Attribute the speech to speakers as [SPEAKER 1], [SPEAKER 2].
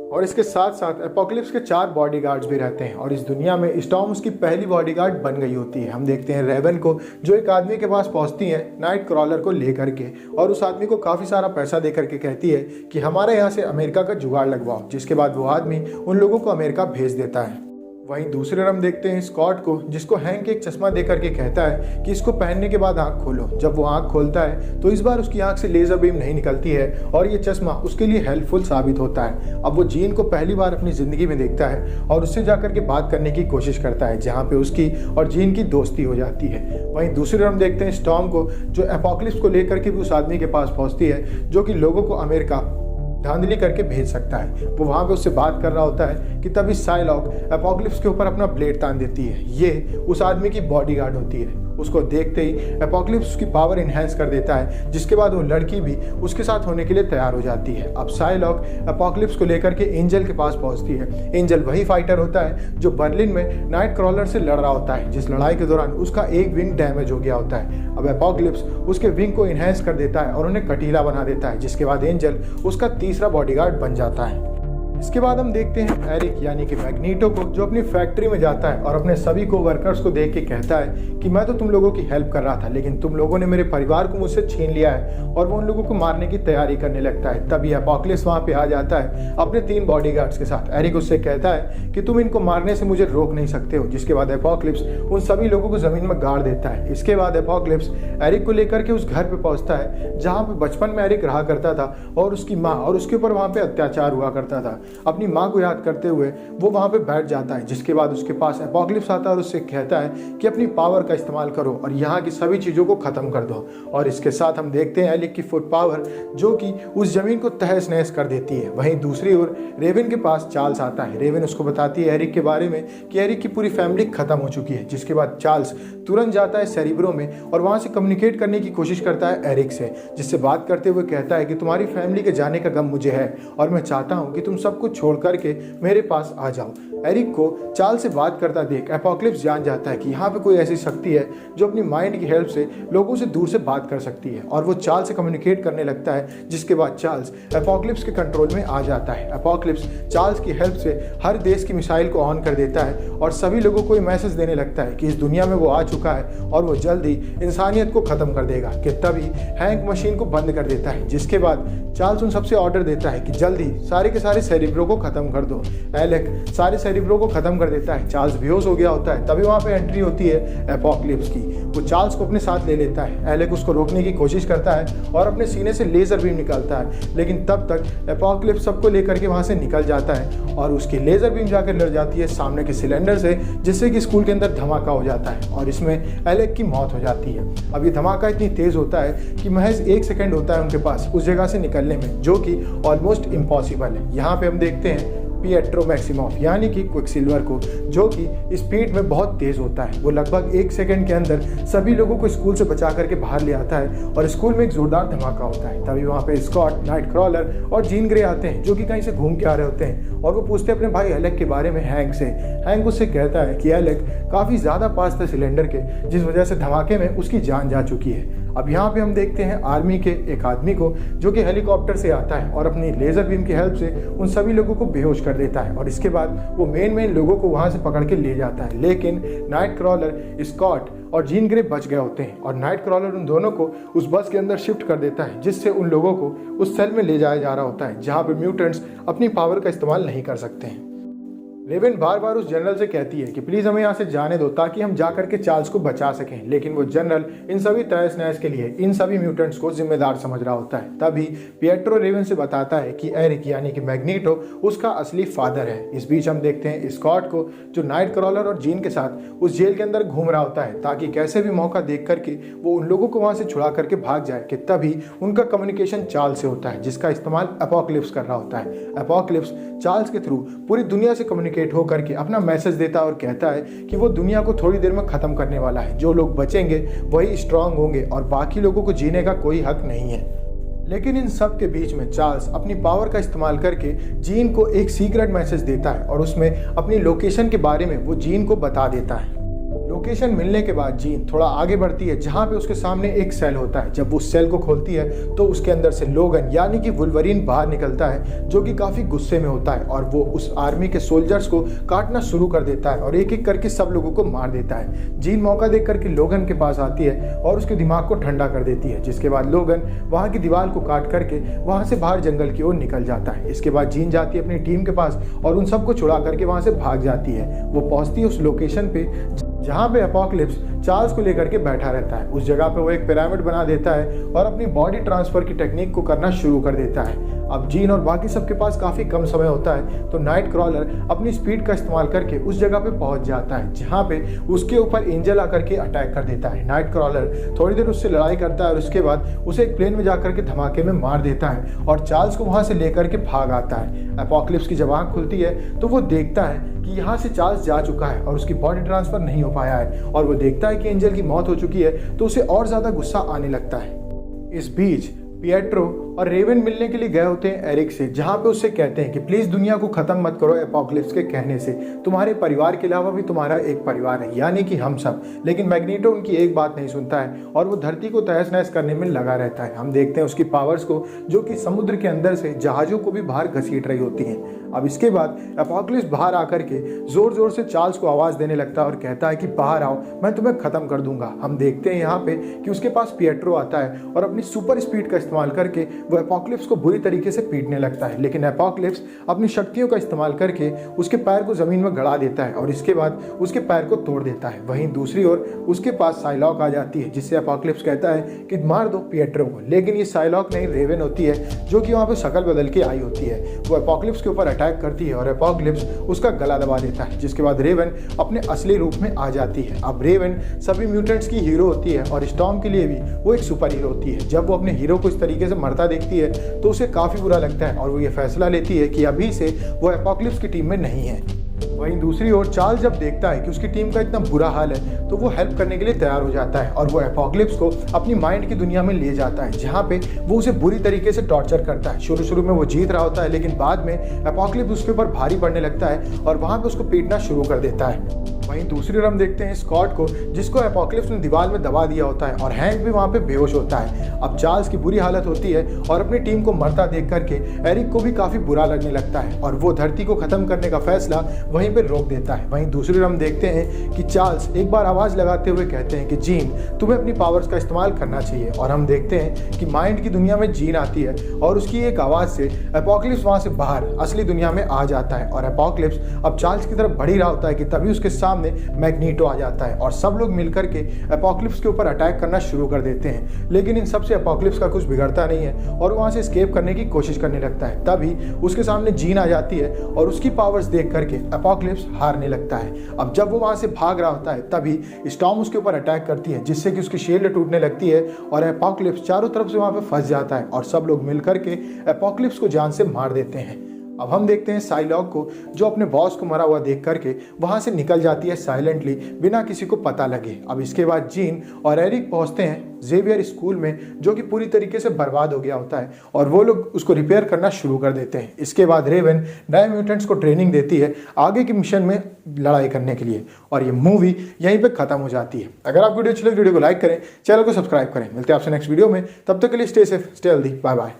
[SPEAKER 1] और इसके साथ साथ एपोकलिप्स के 4 बॉडीगार्ड्स भी रहते हैं और इस दुनिया में स्टॉर्म उसकी पहली बॉडीगार्ड बन गई होती है। हम देखते हैं रेवन को, जो एक आदमी के पास पहुंचती है नाइट क्रॉलर को लेकर के, और उस आदमी को काफ़ी सारा पैसा देकर के कहती है कि हमारे यहाँ से अमेरिका का जुगाड़ लगवाओ, जिसके बाद वो आदमी उन लोगों को अमेरिका भेज देता है। वहीं दूसरे हम देखते हैं स्कॉट को, जिसको हैंक एक चश्मा दे करके कहता है कि इसको पहनने के बाद आंख खोलो। जब वो आंख खोलता है तो इस बार उसकी आंख से लेज़र बीम नहीं निकलती है और ये चश्मा उसके लिए हेल्पफुल साबित होता है। अब वो जीन को पहली बार अपनी ज़िंदगी में देखता है और उससे जाकर के बात करने की कोशिश करता है, जहाँ पे उसकी और जीन की दोस्ती हो जाती है। वहीं दूसरे हम देखते हैं स्टॉर्म को, जो एपोकलिप्स को लेकर के भी उस आदमी के पास पहुँचती है जो कि लोगों को अमेरिका धांधली करके भेज सकता है। वो वहाँ पे उससे बात कर रहा होता है कि तभी साइलॉक एपोकलिप्स के ऊपर अपना ब्लेड तान देती है। ये उस आदमी की बॉडीगार्ड होती है। उसको देखते ही एपोकलिप्स उसकी पावर इन्हेंस कर देता है, जिसके बाद वो लड़की भी उसके साथ होने के लिए तैयार हो जाती है। अब साइलॉक एपोकलिप्स को लेकर के एंजल के पास पहुंचती है। एंजल वही फाइटर होता है जो बर्लिन में नाइट क्रॉलर से लड़ रहा होता है, जिस लड़ाई के दौरान उसका एक विंग डैमेज हो गया होता है। अब एपोकलिप्स उसके विंग को इन्हेंस कर देता है और उन्हें कटीला बना देता है, जिसके बाद एंजल उसका तीसरा बॉडीगार्ड बन जाता है। इसके बाद हम देखते हैं एरिक यानी कि मैग्नीटो को, जो अपनी फैक्ट्री में जाता है और अपने सभी को वर्कर्स को देख के कहता है कि मैं तो तुम लोगों की हेल्प कर रहा था, लेकिन तुम लोगों ने मेरे परिवार को मुझसे छीन लिया है, और वो उन लोगों को मारने की तैयारी करने लगता है। तभी एपोकलिप्स वहाँ पे आ जाता है अपने 3 बॉडीगार्ड्स के साथ। एरिक उससे कहता है कि तुम इनको मारने से मुझे रोक नहीं सकते हो, जिसके बाद एपोकलिप्स उन सभी लोगों को जमीन में गाड़ देता है। इसके बाद एपोकलिप्स एरिक को लेकर के उस घर पे पहुंचता है जहाँ पे बचपन में एरिक रहा करता था, और उसकी माँ और उसके ऊपर वहाँ पे अत्याचार हुआ करता था। अपनी माँ को याद करते हुए वो वहाँ पे बैठ जाता है, जिसके बाद उसके पास एपोकलिप्स आता है और उससे कहता है कि अपनी पावर का इस्तेमाल करो और यहाँ की सभी चीज़ों को ख़त्म कर दो। और इसके साथ हम देखते हैं एरिक की फुट पावर, जो कि उस ज़मीन को तहस नहस कर देती है। वहीं दूसरी ओर रेवन के पास चार्ल्स आता है। रेवन उसको बताती है एरिक के बारे में कि एरिक की पूरी फैमिली ख़त्म हो चुकी है, जिसके बाद चार्ल्स तुरंत जाता है सेरिब्रो में और वहाँ से कम्युनिकेट करने की कोशिश करता है एरिक से, जिससे बात करते हुए कहता है कि तुम्हारी फैमिली के जाने का गम मुझे है और मैं चाहता हूँ कि तुम सब कुछ छोड़ करके मेरे पास आ जाओ। एरिक को चार्ल्स से बात करता देख एपोकलिप्स जान जाता है कि यहाँ पे कोई ऐसी शक्ति है जो अपनी माइंड की हेल्प से लोगों से दूर से बात कर सकती है, और वो चार्ल्स से कम्युनिकेट करने लगता है, जिसके बाद चार्ल्स एपोकलिप्स के कंट्रोल में आ जाता है। एपोकलिप्स चार्ल्स की हेल्प से हर देश की मिसाइल को ऑन कर देता है और सभी लोगों को ये मैसेज देने लगता है कि इस दुनिया में वो आ चुका है और वो जल्दी इंसानियत को ख़त्म कर देगा। कि तभी हैंक मशीन को बंद कर देता है, जिसके बाद चार्ल्स उन सबसे ऑर्डर देता है कि जल्दी सारे के सारे सेरिब्रो को ख़त्म कर दो। एलेक सारे सेरिब्रो को ख़त्म कर देता है। चार्ल्स बेहोश हो गया होता है। तभी वहाँ पे एंट्री होती है एपोकलिप्स की। वो चार्ल्स को अपने साथ ले लेता है। एलेक उसको रोकने की कोशिश करता है और अपने सीने से लेज़र बीम निकालता है, लेकिन तब तक एपोकलिप्स सबको लेकर के वहाँ से निकल जाता है और उसकी लेज़र बीम जाकर लड़ जाती है सामने के सिलेंडर से, जिससे कि स्कूल के अंदर धमाका हो जाता है और इसमें एलेक की मौत हो जाती है। अब ये धमाका इतनी तेज़ होता है कि महज 1 सेकेंड होता है उनके पास उस जगह से निकलने में, जो कि ऑलमोस्ट इम्पॉसिबल है। यहाँ पे हम देखते हैं पिएट्रो मैक्सिमॉफ यानी कि क्विकसिल्वर को, जो कि स्पीड में बहुत तेज़ होता है। वो लगभग 1 सेकंड के अंदर सभी लोगों को स्कूल से बचा करके बाहर ले आता है और स्कूल में एक जोरदार धमाका होता है। तभी वहाँ पे स्कॉट, नाइट क्रॉलर और जीन ग्रे आते हैं, जो कि कहीं से घूम के आ रहे होते हैं, और वो पूछते हैं अपने भाई एलेक के बारे में हैंक से। हैंक उससे कहता है कि एलेक काफ़ी ज़्यादा पास था सिलेंडर के, जिस वजह से धमाके में उसकी जान जा चुकी है। अब यहाँ पे हम देखते हैं आर्मी के एक आदमी को, जो कि हेलीकॉप्टर से आता है और अपनी लेज़र बीम की हेल्प से उन सभी लोगों को बेहोश कर देता है, और इसके बाद वो मेन लोगों को वहाँ से पकड़ के ले जाता है। लेकिन नाइट क्रॉलर, स्कॉट और जीन ग्रे बच गए होते हैं और नाइट क्रॉलर उन दोनों को उस बस के अंदर शिफ्ट कर देता है, जिससे उन लोगों को उस सेल में ले जाया जा रहा होता है जहाँ पे म्यूटेंट्स अपनी पावर का इस्तेमाल नहीं कर सकते हैं। रेवन बार बार उस जनरल से कहती है कि प्लीज़ हमें यहाँ से जाने दो ताकि हम जा करके चार्ल्स को बचा सकें, लेकिन वो जनरल इन सभी तहस नहस के लिए इन सभी म्यूटेंट्स को जिम्मेदार समझ रहा होता है। तभी पिएट्रो रेवन से बताता है कि एरिक यानी कि मैग्नीटो उसका असली फादर है। इस बीच हम देखते हैं स्कॉट को, जो नाइट क्रॉलर और जीन के साथ उस जेल के अंदर घूम रहा होता है ताकि कैसे भी मौका देख करके वो उन लोगों को वहाँ से छुड़ा करके भाग जाए। कि तभी उनका कम्युनिकेशन चार्ल्स से होता है, जिसका इस्तेमाल एपोकलिप्स कर रहा होता है। एपोकलिप्स चार्ल्स के थ्रू पूरी दुनिया से कम्युनिकेट हो करके अपना मैसेज देता है और कहता है कि वो दुनिया को थोड़ी देर में ख़त्म करने वाला है। जो लोग बचेंगे वही स्ट्रांग होंगे और बाकी लोगों को जीने का कोई हक नहीं है। लेकिन इन सब के बीच में चार्ल्स अपनी पावर का इस्तेमाल करके जीन को एक सीक्रेट मैसेज देता है और उसमें अपनी लोकेशन के बारे में वो जीन को बता देता है। लोकेशन मिलने के बाद जीन थोड़ा आगे बढ़ती है जहाँ पे उसके सामने एक सेल होता है। जब वो सेल को खोलती है तो उसके अंदर से लोगन यानी कि वुल्वरीन बाहर निकलता है, जो कि काफ़ी गुस्से में होता है और वो उस आर्मी के सोल्जर्स को काटना शुरू कर देता है और एक एक करके सब लोगों को मार देता है। जीन मौका देख करके लोगन के पास आती है और उसके दिमाग को ठंडा कर देती है, जिसके बाद लोगन वहाँ की दीवार को काट करके वहाँ से बाहर जंगल की ओर निकल जाता है। इसके बाद जीन जाती है अपनी टीम के पास और उन सबको छुड़ा करके वहाँ से भाग जाती है। वो पहुँचती है उस लोकेशन पे जहाँ पे एपोकलिप्स चार्ल्स को लेकर के बैठा रहता है। उस जगह पे वो एक पिरामिड बना देता है और अपनी बॉडी ट्रांसफर की टेक्निक को करना शुरू कर देता है। अब जीन और बाकी सबके पास काफ़ी कम समय होता है, तो नाइट क्रॉलर अपनी स्पीड का इस्तेमाल करके उस जगह पे पहुंच जाता है जहाँ पे उसके ऊपर एंजल आकर के अटैक कर देता है। नाइट क्रॉलर थोड़ी देर उससे लड़ाई करता है और उसके बाद उसे एक प्लेन में जाकर के धमाके में मार देता है और चार्ल्स को वहाँ से लेकर के भाग आता है। एपोकलिप्स की जब आँख खुलती है तो वो देखता है कि यहाँ से चार्ल्स जा चुका है और उसकी बॉडी ट्रांसफर नहीं हो पाया है और वो देखता है कि एंजल की मौत हो चुकी है, तो उसे और ज़्यादा गुस्सा आने लगता है। इस बीच पिएट्रो और रेवन मिलने के लिए गए होते हैं एरिक से, जहाँ पे उससे कहते हैं कि प्लीज़ दुनिया को ख़त्म मत करो एपोकलिप्स के कहने से, तुम्हारे परिवार के अलावा भी तुम्हारा एक परिवार है यानी कि हम सब। लेकिन मैग्नीटो उनकी एक बात नहीं सुनता है और वो धरती को तहस नहस करने में लगा रहता है। हम देखते हैं उसकी पावर्स को, जो कि समुद्र के अंदर से जहाज़ों को भी बाहर घसीट रही होती हैं। अब इसके बाद एपोकलिप्स बाहर आकर के ज़ोर ज़ोर से चार्ल्स को आवाज़ देने लगता है और कहता है कि बाहर आओ, मैं तुम्हें ख़त्म कर दूंगा। हम देखते हैं यहाँ पे कि उसके पास पिएट्रो आता है और अपनी सुपर स्पीड का इस्तेमाल करके वो एपोकलिप्स को बुरी तरीके से पीटने लगता है। लेकिन एपोकलिप्स अपनी शक्तियों का इस्तेमाल करके उसके पैर को ज़मीन में गड़ा देता है और इसके बाद उसके पैर को तोड़ देता है। वहीं दूसरी ओर उसके पास साइलॉक आ जाती है, जिससे एपोकलिप्स कहता है कि मार दो पिएट्रो को। लेकिन ये साइलॉक नहीं, रेवन होती है, जो कि वहाँ पे शक्ल बदल के आई होती है। वो एपोकलिप्स के ऊपर अटैक करती है और एपोकलिप्स उसका गला दबा देता है, जिसके बाद रेवन अपने असली रूप में आ जाती है। अब रेवन सभी म्यूटेंट्स की हीरो होती है और स्टॉर्म के लिए भी वो एक सुपर हीरो होती है। जब वो अपने हीरो को इस तरीके से मरता देखती है तो उसे काफ़ी बुरा लगता है और वो ये फैसला लेती है कि अभी से वो एपोकलिप्स की टीम में नहीं है। वहीं दूसरी ओर चार्ल्स जब देखता है कि उसकी टीम का इतना बुरा हाल है तो वो हेल्प करने के लिए तैयार हो जाता है और वो एपोकलिप्स को अपनी माइंड की दुनिया में ले जाता है, जहाँ पे वो उसे बुरी तरीके से टॉर्चर करता है। शुरू में वो जीत रहा होता है, लेकिन बाद में एपोकलिप्स उसके ऊपर भारी पड़ने लगता है और वहाँ पे उसको पीटना शुरू कर देता है। वहीं दूसरी ओर हम देखते हैं स्कॉट को, जिसको एपोकलिप्स ने दीवार में दबा दिया होता है और हैंक भी वहाँ पे बेहोश होता है। अब चार्ल्स की बुरी हालत होती है और अपनी टीम को मरता देख करके एरिक को भी काफ़ी बुरा लगने लगता है और वो धरती को ख़त्म करने का फैसला वहीं पर रोक देता है। वहीं दूसरी ओर हम देखते हैं कि चार्ल्स एक बार आवाज़ लगाते हुए कहते हैं कि जीन, तुम्हें अपनी पावर्स का इस्तेमाल करना चाहिए। और हम देखते हैं कि माइंड की दुनिया में जीन आती है और उसकी एक आवाज़ से एपोकलिप्स वहाँ से बाहर असली दुनिया में आ जाता है और एपोकलिप्स अब चार्ल्स की तरफ बढ़ ही रहा होता है कि तभी उसके सामने मैग्नीटो आ जाता है और सब लोग मिलकर के एपोकलिप्स के ऊपर अटैक करना शुरू कर देते हैं। लेकिन इन सबसे एपोकलिप्स का कुछ बिगड़ता नहीं है और वहाँ से एस्केप करने की कोशिश करने लगता है। तभी उसके सामने जीन आ जाती है और उसकी पावर्स देख करके एपोकलिप्स हारने लगता है। अब जब वो वहाँ से भाग रहा होता है तभी स्टॉर्म उसके ऊपर अटैक करती है, जिससे कि उसकी शील्ड टूटने लगती है और एपोकलिप्स चारों तरफ से वहाँ पे फंस जाता है और सब लोग मिलकर के एपोकलिप्स को जान से मार देते हैं। अब हम देखते हैं साइलॉक को, जो अपने बॉस को मरा हुआ देख करके वहाँ से निकल जाती है साइलेंटली, बिना किसी को पता लगे। अब इसके बाद जीन और एरिक पहुँचते हैं जेवियर स्कूल में, जो कि पूरी तरीके से बर्बाद हो गया होता है और वो लोग उसको रिपेयर करना शुरू कर देते हैं। इसके बाद रेवन नए म्यूटेंट्स को ट्रेनिंग देती है आगे के मिशन में लड़ाई करने के लिए और ये मूवी यहीं पे खत्म हो जाती है। अगर आपको वीडियो अच्छी लगे वीडियो को लाइक करें, चैनल को सब्सक्राइब करें। मिलते हैं आपसे नेक्स्ट वीडियो में, तब तक के लिए stay safe, stay healthy, bye bye.